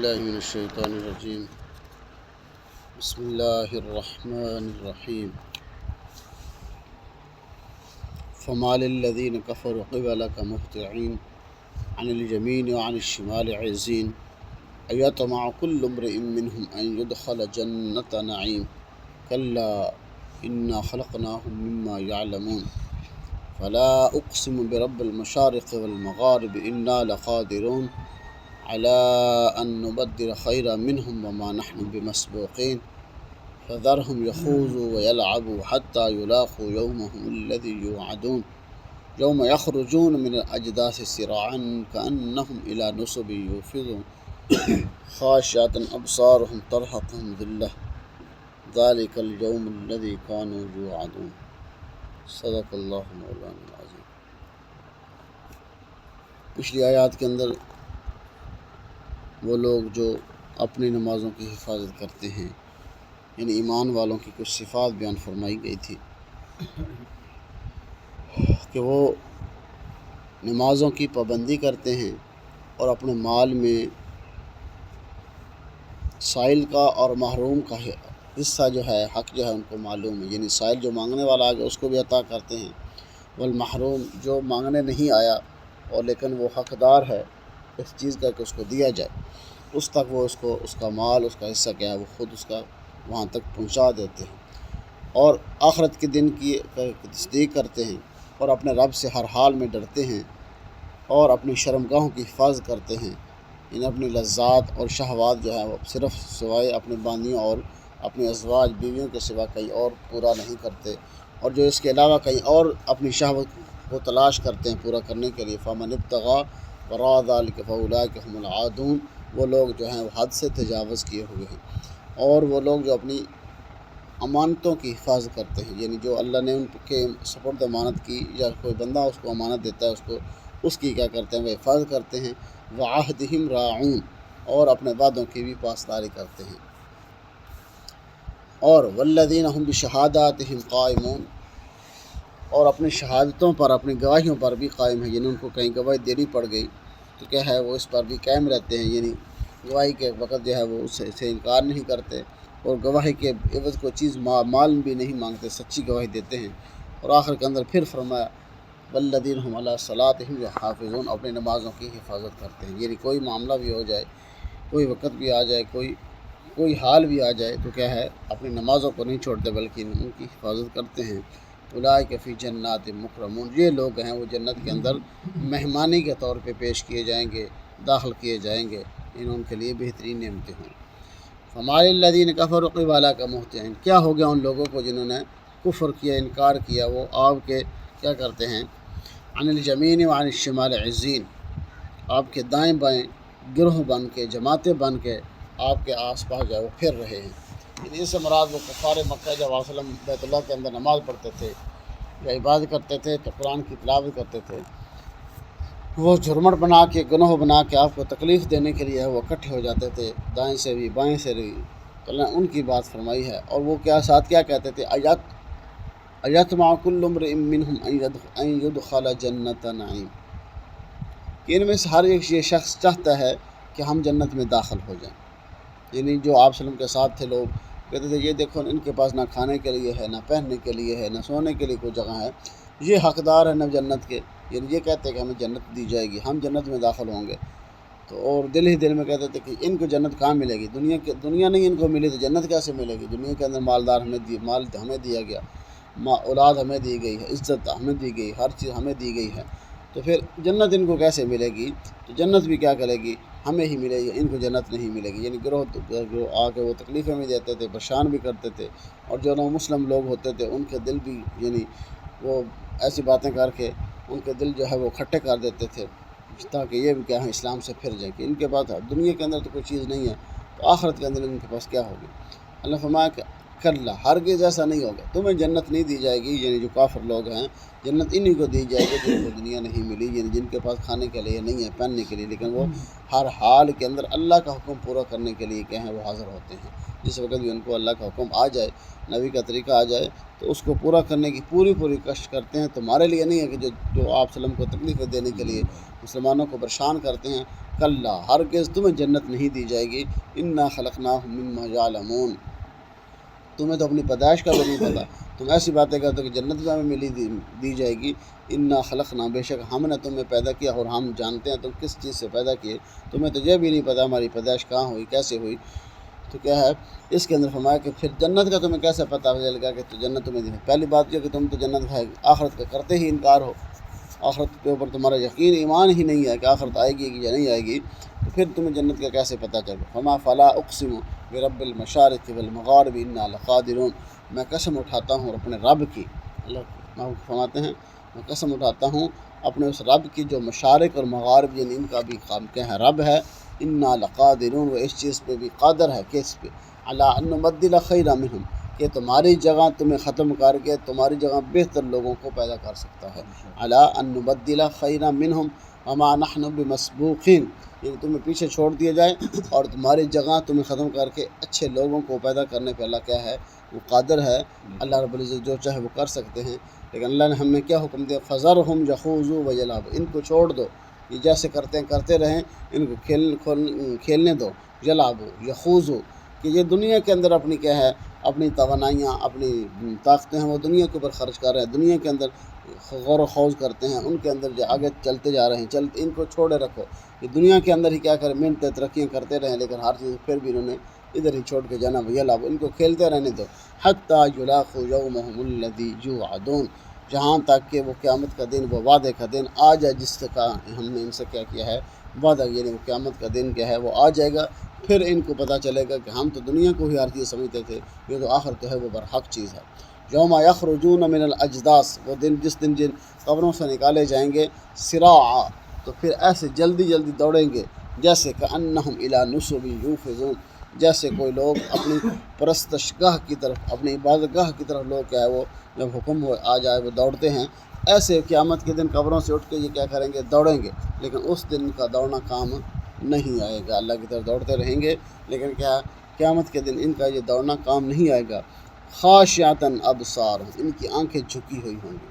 باللہ من الشیطان الرجیم بسم اللہ الرحمن الرحیم فما للذین کفروا قبلک مہطعین عن الیمین وعن الشمال عزین ایطمع کل امرئ منہم ان يدخل جنۃ نعیم کلا انا خلقناہم مما یعلمون فلا اقسم برب المشارق والمغارب انا لقادرون على أن نبدل خيرا منهم وما نحن بمسبوقين فذرهم يخوضوا ويلعبوا حتى يلاقوا يومهم الذي يوعدون يوم يخرجون من الأجداث سراعا كأنهم إلى نصب يوفضون خاشعة أبصارهم ترهقهم ذلة ذلك اليوم الذي كانوا يوعدون صدق اللہ مولانا العظیم۔ پچھلی آیات کے اندر وہ لوگ جو اپنی نمازوں کی حفاظت کرتے ہیں یعنی ایمان والوں کی کچھ صفات بیان فرمائی گئی تھی کہ وہ نمازوں کی پابندی کرتے ہیں اور اپنے مال میں سائل کا اور محروم کا حصہ جو ہے حق جو ہے ان کو معلوم ہے، یعنی سائل جو مانگنے والا آ گیا اس کو بھی عطا کرتے ہیں، والمحروم جو مانگنے نہیں آیا اور لیکن وہ حقدار ہے اس چیز کا کہ اس کو دیا جائے، اس تک وہ اس کا مال اس کا حصہ کیا ہے وہ خود اس کا وہاں تک پہنچا دیتے ہیں، اور آخرت کے دن کی تصدیق کرتے ہیں اور اپنے رب سے ہر حال میں ڈرتے ہیں اور اپنی شرمگاہوں کی حفاظت کرتے ہیں، یعنی اپنی لذات اور شہوات جو ہے وہ صرف سوائے اپنے باندیوں اور اپنی ازواج بیویوں کے سوا کہیں اور پورا نہیں کرتے، اور جو اس کے علاوہ کہیں اور اپنی شہوت کو تلاش کرتے ہیں پورا کرنے کے لیے فمن ابتغى وراء ذلك فاولئک هم العادون، وہ لوگ جو ہیں وہ حد سے تجاوز کیے ہوئے ہیں، اور وہ لوگ جو اپنی امانتوں کی حفاظت کرتے ہیں، یعنی جو اللہ نے ان کے سپرد امانت کی یا کوئی بندہ اس کو امانت دیتا ہے اس کی کیا کرتے ہیں وہ حفاظت کرتے ہیں، وعہدہم راعون، اور اپنے وعدوں کی بھی پاسداری کرتے ہیں، اور والذین ہم بشہاداتہم قائمون، اور اپنی شہادتوں پر اپنی گواہیوں پر بھی قائم ہیں، یعنی ان کو کہیں گواہی دینی پڑ گئی تو کیا ہے وہ اس پر بھی قائم رہتے ہیں، یعنی گواہی کے وقت جو ہے وہ اس سے انکار نہیں کرتے، اور گواہی کے عوض کو چیز مال بھی نہیں مانگتے، سچی گواہی دیتے ہیں، اور آخر کے اندر پھر فرمایا والذین هم علی صلاتہم یحافظون، اپنی نمازوں کی حفاظت کرتے ہیں، یعنی کوئی معاملہ بھی ہو جائے، کوئی وقت بھی آ جائے، کوئی حال بھی آ جائے تو کیا ہے اپنی نمازوں کو نہیں چھوڑتے بلکہ ان کی حفاظت کرتے ہیں۔ اولئک فی جنات مکرمون، یہ لوگ ہیں وہ جنت کے اندر مہمانی کے طور پہ پیش کیے جائیں گے، داخل کیے جائیں گے، ان کے لیے بہترین نعمتیں ہوں۔ فما للذین کفروا قبلک مہطعین، کیا ہو گیا ان لوگوں کو جنہوں نے کفر کیا، انکار کیا، وہ آپ کے کیا کرتے ہیں عن الیمین وعن الشمال عزین، آپ کے دائیں بائیں گروہ بن کے جماعتیں بن کے آپ کے آس پاس جو ہے وہ پھر رہے ہیں، اس سے مراد وہ کفار مکہ جب آپ وسلم بیت اللہ کے اندر نماز پڑھتے تھے یا عبادت کرتے تھے تو قرآن کی تلاوت کرتے تھے، وہ جھرمٹ بنا کے گناہ بنا کے آپ کو تکلیف دینے کے لیے وہ اکٹھے ہو جاتے تھے، دائیں سے بھی بائیں سے بھی، اللہ نے ان کی بات فرمائی ہے، اور وہ کیا ساتھ کیا کہتے تھے ایطمع کل امرئ منہم ان يدخل جنۃ نعیم، کہ ان میں سے ہر ایک یہ شخص چاہتا ہے کہ ہم جنت میں داخل ہو جائیں، یعنی جو آپ وسلم کے ساتھ تھے لوگ کہتے تھے یہ دیکھو ان کے پاس نہ کھانے کے لیے ہے، نہ پہننے کے لیے ہے، نہ سونے کے لیے کوئی جگہ ہے، یہ حقدار ہے نہ جنت کے، یعنی یہ کہتے ہیں کہ ہمیں جنت دی جائے گی، ہم جنت میں داخل ہوں گے، تو اور دل ہی دل میں کہتے تھے کہ ان کو جنت کہاں ملے گی، دنیا نہیں ان کو ملی تو جنت کیسے ملے گی، دنیا کے اندر مالدار مال ہمیں دیا گیا، اولاد ہمیں دی گئی ہے، عزت ہمیں دی گئی، ہر چیز ہمیں دی گئی ہے، تو پھر جنت ان کو کیسے ملے گی، تو جنت بھی کیا کرے گی ہمیں ہی ملے گی، ان کو جنت نہیں ملے گی، یعنی گروہ آ کے وہ تکلیفیں بھی دیتے تھے، پریشان بھی کرتے تھے، اور جو نو مسلم لوگ ہوتے تھے ان کے دل بھی یعنی وہ ایسی باتیں کر کے ان کے دل جو ہے وہ کھٹے کر دیتے تھے تاکہ یہ بھی کیا ہے اسلام سے پھر جائیں کہ ان کے پاس دنیا کے اندر تو کوئی چیز نہیں ہے تو آخرت کے اندر ان کے پاس کیا ہوگی۔ اللہ فرمایا کہ कल्ला हरगिज़ ऐसा नहीं होगा, तुम्हें जन्नत नहीं दी जाएगी, यानी जो काफिर लोग हैं जन्नत इन्हीं को दी जाएगी जिनको दुनिया नहीं मिली, यानी जिनके पास खाने के लिए नहीं है, पहनने के लिए, लेकिन वो हर हाल के अंदर अल्लाह का हुक्म पूरा करने के लिए क्या है वो हाज़िर होते हैं। जिस वक्त भी उनको अल्लाह का हुक्म आ जाए, नबी का तरीका आ जाए, तो उसको पूरा करने की पूरी कष्ट करते हैं। तुम्हारे लिए नहीं है कि जो आप सल्लम को तकलीफ़ें देने के लिए मुसलमानों को परेशान करते हैं। कल्ला हरगिज़ तुम्हें जन्नत नहीं दी जाएगी, इन्ना खलक़नाहुम मिम्मा यअलमून, तुम्हें तो अपनी पैदाइश का भी नहीं पता, तुम ऐसी बातें करते हो कि जन्नत भी हमें मिली दी जाएगी। इन्ना खलक़ना, बेशक हमने तुम्हें पैदा किया और हम जानते हैं तुम किस चीज़ से पैदा किए, तुम्हें तो यह भी नहीं पता हमारी पैदाइश कहाँ हुई, कैसे हुई। तो क्या है इसके अंदर फरमाया कि फिर जन्नत का तुम्हें कैसे पता चलेगा कि तो जन्नत तुम्हें दी। पहली बात यह कि तुम तो जन्नत है आखिरत का करते ही इनकार हो, आखिरत के ऊपर तुम्हारा यकीन ईमान ही नहीं है कि आखिरत आएगी या नहीं आएगी, तो फिर तुम्हें जन्नत का कैसे पता चलेगा। फमा फ़ला उक़सिमु बिरब्बिल मशारिक़ि वल मग़ारिबि इन्ना लक़ादिरून, मैं कसम उठाता हूँ अपने रब की, अल्लाह फरमाते हैं मैं कसम उठाता हूँ अपने उस रब की जो मशारिक़ और मग़ारिब यानी इनका भी काम क्या है रब है। इन्ना लक़ादिरून, वो इस चीज़ पे भी कादर है, किस पे, अला अन नुबद्दिल खैरा मिनहुम, कि तुम्हारी जगह तुम्हें ख़त्म करके तुम्हारी जगह बेहतर लोगों को पैदा कर सकता है। अला अन नुबद्दिल खैरा मिनहुम वमा नहनु बिमस्बूक़ीन, यानी तुम्हें पीछे छोड़ दिया जाए और तुम्हारी जगह तुम्हें ख़त्म करके अच्छे लोगों को पैदा करने पे अल्लाह क्या है वो कादर है। अल्लाह रब्बुल इज़्ज़त जो चाहे वो कर सकते हैं, लेकिन अल्लाह ने हमें क्या हुक्म दिया, फ़ज़रहुम यख़ूज़ू व यलअबू, इनको छोड़ दो, ये जैसे करते हैं करते रहें, इनको खेलने दो, यलअबू यख़ूज़ू, कि ये दुनिया के अंदर अपनी क्या है अपनी तवानाइयाँ अपनी ताकतें हैं वो दुनिया के ऊपर ख़र्च कर रहे हैं, दुनिया के अंदर गौर व खौज करते हैं, उनके अंदर जो आगे चलते जा रहे हैं, इनको छोड़े रखो, ये दुनिया के अंदर ही क्या करें मिनट तरक्कियाँ करते रहें, लेकिन हर चीज़ फिर भी इन्होंने इधर ही छोड़ के जाना भैया लाभ, इनको खेलते रहने दो। हत्ता युलाक़ू यौमहुमुल्लज़ी युअदून, जहाँ तक कि वो क़यामत का दिन वो वादे का दिन आ जाए जिसका हमने इनसे क्या किया है वादा, यानी वो क़यामत का दिन क्या है वो आ जाएगा, फिर इनको पता चलेगा कि हम तो दुनिया को ही हर चीज़ समझते थे, ये तो आखिर तो है वो बरहक चीज़ है। यौमा यख़रुजून मिनल अजदास, वो दिन जिस दिन जिन कब्रों से निकाले जाएंगे, सिराआ, तो फिर ऐसे जल्दी जल्दी दौड़ेंगे, जैसे कअन्नहुम इला नुसुबी यूफ़िज़ून, जैसे कोई लोग अपनी परस्तशगाह की तरफ अपनी इबादतगाह की तरफ लोग क्या है वो जब हुक्म आ जाए वो दौड़ते हैं, ऐसे क़यामत के दिन कब्रों से उठ के ये क्या करेंगे दौड़ेंगे, लेकिन उस दिन का दौड़ना काम नहीं आएगा, अल्लाह की तरफ दौड़ते रहेंगे, लेकिन क्या क़यामत के दिन इनका ये दौड़ना काम नहीं आएगा। ख़ाशिअतन अबसार, इनकी आंखें झुकी हुई होंगी,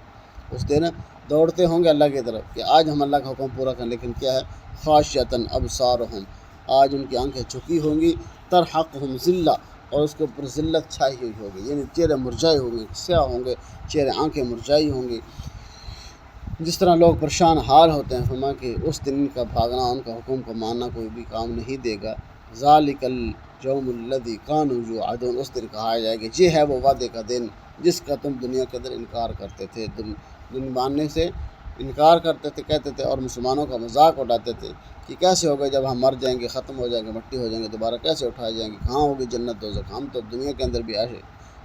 उस दिन दौड़ते होंगे अल्लाह की तरफ कि आज हम अल्लाह का हुक्म पूरा करें, लेकिन क्या है ख़ाशिअतन अबसारहुम, आज उनकी आंखें झुकी होंगी, तरहक़हुम ज़िल्ला, और उसके ऊपर ज़िल्लत छाई हुई होगी, यानी चेहरे मुरझाए होंगे, स्याह होंगे चेहरे, आंखें मुरझाई होंगी, जिस तरह लोग परेशान हाल होते हैं। फरमा कि उस दिन का भागना उनका हुक्म को मानना कोई भी काम नहीं देगा। ज़ालिकल यौमुल्लज़ी कानू युअदून, उस दिन कहा जाएगा ये है वो वादे का दिन जिसका तुम दुनिया के अंदर इनकार करते थे, दिन मानने से इनकार करते थे, कहते थे और मुसलमानों का मजाक उड़ाते थे कि कैसे होगा जब हम मर जाएंगे, ख़त्म हो जाएंगे, मट्टी हो जाएंगे, दोबारा कैसे उठाए जाएंगे, कहाँ होगी जन्नत दोज़ख, हम तो दुनिया के अंदर भी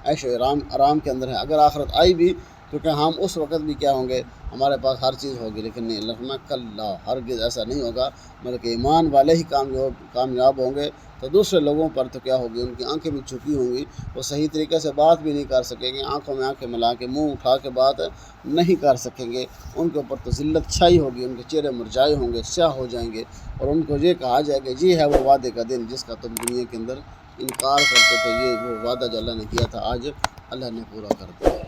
ऐशो आराम के अंदर है, अगर आखिरत आई भी तो क्या हम उस वक़्त भी क्या होंगे हमारे पास हर चीज़ होगी, लेकिन नहीं, लफ़ना कल्ला हरगिज़ ऐसा नहीं होगा, बल्कि ईमान वाले ही कामयाब होंगे। तो दूसरे लोगों पर तो क्या होगी उनकी आंखें भी झुकी होंगी, वो सही तरीके से बात भी नहीं कर सकेंगे, आंखों में आंखें मिला के मुंह उठा के बात नहीं कर सकेंगे, उनके ऊपर तो ज़िल्लत छाई होगी, उनके चेहरे मुरझाए होंगे, स्याह हो जाएंगे, और उनको ये कहा जाएगा जी है वो वादे का दिन जिसका तुम दुनिया के अंदर इनकार करते थे, ये वो वादा जो अल्लाह ने किया था आज अल्लाह ने पूरा कर दिया।